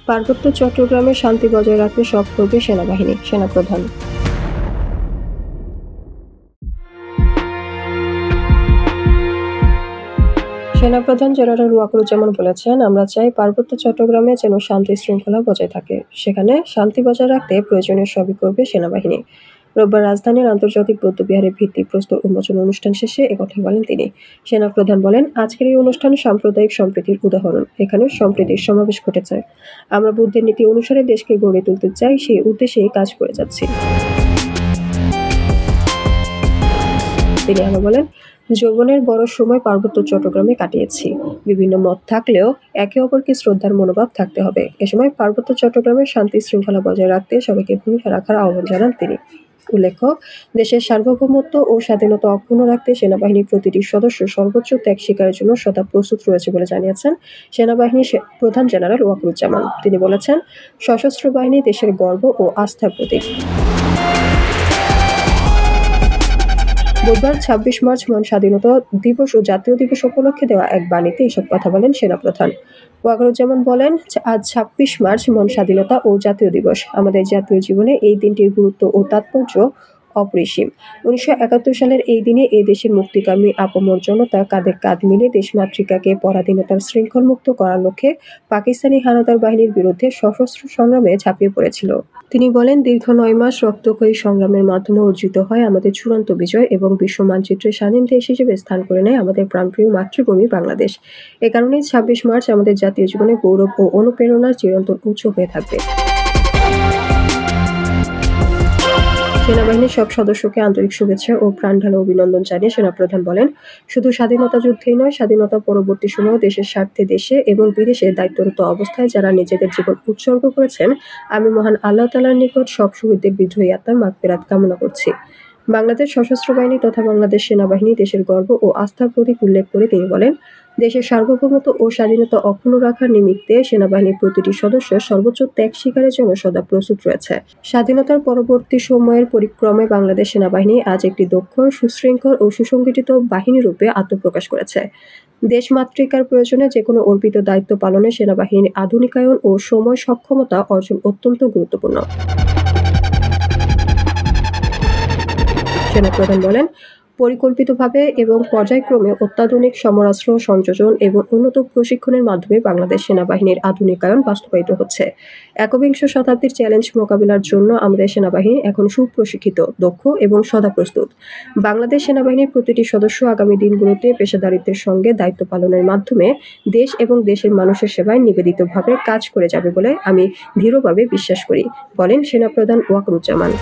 পার্বত্য চট্টগ্রামে শান্তি বজায় রাখতে সব করবে সেনাবাহিনী, সেনাপ্রধান। সেনাপ্রধান জেনারেল ওয়াকারুজ্জামান বলেছেন, আমরা চাই পার্বত্য চট্টগ্রামে যেন শান্তি শৃঙ্খলা বজায় থাকে, সেখানে শান্তি বজায় রাখতে প্রয়োজনীয় সবই করবে সেনাবাহিনী। রোববার রাজধানীর আন্তর্জাতিক বৌদ্ধবিহারে ভিত্তিপ্রস্তর উন্মোচন অনুষ্ঠান শেষে একথা বলেন তিনি। সেনাপ্রধান বলেন, আজকের এই অনুষ্ঠান সাম্প্রদায়িক সম্প্রীতির উদাহরণ। এখানে সম্প্রীতির সমাবেশ ঘটেছে। আমরা বুদ্ধের নীতি অনুসারে দেশকে গড়ে তুলতে চাই, সেই উদ্দেশ্যেই কাজ করে যাচ্ছি। তিনি আরো বলেন, যৌবনের বড় সময় পার্বত্য চট্টগ্রামে কাটিয়েছি। বিভিন্ন মত থাকলেও একে অপরকে শ্রদ্ধার মনোভাব থাকতে হবে। এ সময় পার্বত্য চট্টগ্রামের শান্তি শৃঙ্খলা বজায় রাখতে সবাইকে ভূমিকা রাখার আহ্বান জানান তিনি। উল্লেখ্য, দেশের সার্বভৌমত্ব ও স্বাধীনতা অক্ষুণ্ণ রাখতে সেনাবাহিনীর প্রতিটি সদস্য সর্বোচ্চ ত্যাগ স্বীকারের জন্য সদা প্রস্তুত রয়েছে বলে জানিয়েছেন সেনাবাহিনীর প্রধান জেনারেল ওয়াকারুজ্জামান। তিনি বলেছেন, সশস্ত্র বাহিনী দেশের গর্ব ও আস্থার প্রতীক। বুধবার ২৬ মার্চ মহান স্বাধীনতা দিবস ও জাতীয় দিবস উপলক্ষে দেওয়া এক বাণীতে এসব কথা বলেন সেনাপ্রধান। ওয়াকারুজ্জামান বলেন, আজ ২৬ মার্চ মহান স্বাধীনতা ও জাতীয় দিবস। আমাদের জাতীয় জীবনে এই দিনটির গুরুত্ব ও তাৎপর্য অপরিসীম। ১৯৭১ সালের এই দিনে এই দেশের মুক্তিকামী আপামর জনতা কাঁধে কাঁধ মিলিয়ে দেশমাতৃকাকে পরাধীনতার শৃঙ্খলমুক্ত করার লক্ষ্যে পাকিস্তানি হানাদার বাহিনীর বিরুদ্ধে সশস্ত্র সংগ্রামে ঝাঁপিয়ে পড়েছিল। তিনি বলেন, দীর্ঘ ৯ মাস রক্তক্ষয়ী সংগ্রামের মাধ্যমে অর্জিত হয় আমাদের চূড়ান্ত বিজয় এবং বিশ্ব মানচিত্রে স্বাধীন দেশ হিসেবে স্থান করে নেয় আমাদের প্রাণপ্রিয় মাতৃভূমি বাংলাদেশ। এ কারণেই ২৬ মার্চ আমাদের জাতীয় জীবনে গৌরব ও অনুপ্রেরণার চিরন্তন উৎস হয়ে থাকবে। সেনাবাহিনীর সব সদস্যকে আন্তরিক শুভেচ্ছা ও প্রাণঢালা অভিনন্দন জানিয়ে সেনাপ্রধান বলেন, শুধু স্বাধীনতা যুদ্ধেই নয়, স্বাধীনতা পরবর্তী সময়েও দেশের স্বার্থে দেশে এবং বিদেশে দায়িত্বরত অবস্থায় যারা নিজেদের জীবন উৎসর্গ করেছেন, আমি মহান আল্লাহ তাআলার নিকট সব শহীদদের বিদ্রোহী আত্মার মাগফিরাত কামনা করছি। বাংলাদেশ সশস্ত্র বাহিনী তথা বাংলাদেশ সেনাবাহিনী দেশের গর্ব ও আস্থার প্রতীক উল্লেখ করে তিনি বলেন, দেশের সার্বভৌমত্ব ও স্বাধীনতা অক্ষুণ্ণ রাখার নিমিত্তে সেনাবাহিনীর প্রতিটি সদস্য সর্বোচ্চ ত্যাগ স্বীকারের জন্য সদা প্রস্তুত রয়েছে। স্বাধীনতার পরবর্তী সময়ের পরিক্রমে বাংলাদেশ সেনাবাহিনী আজ একটি দক্ষ, সুশৃঙ্খল ও সুসংগঠিত বাহিনী রূপে আত্মপ্রকাশ করেছে। দেশমাতৃকার প্রয়োজনে যেকোনো অর্পিত দায়িত্ব পালনে সেনাবাহিনীর আধুনিকায়ন ও সময় সক্ষমতা অর্জন অত্যন্ত গুরুত্বপূর্ণ। সেনাপ্রধান বলেন, পরিকল্পিতভাবে এবং পর্যায়ক্রমে অত্যাধুনিক সমরাস্ত্র সংযোজন এবং উন্নত প্রশিক্ষণের মাধ্যমে বাংলাদেশ সেনাবাহিনীর আধুনিকায়ন বাস্তবায়িত হচ্ছে। একবিংশ শতাব্দীর চ্যালেঞ্জ মোকাবিলার জন্য আমাদের সেনাবাহিনী এখন সুপ্রশিক্ষিত, দক্ষ এবং সদা প্রস্তুত। বাংলাদেশ সেনাবাহিনীর প্রতিটি সদস্য আগামী দিনগুলোতে পেশাদারিত্বের সঙ্গে দায়িত্ব পালনের মাধ্যমে দেশ এবং দেশের মানুষের সেবায় নিবেদিতভাবে কাজ করে যাবে বলে আমি দৃঢ়ভাবে বিশ্বাস করি, বলেন সেনাপ্রধান ওয়াকারুজ্জামান।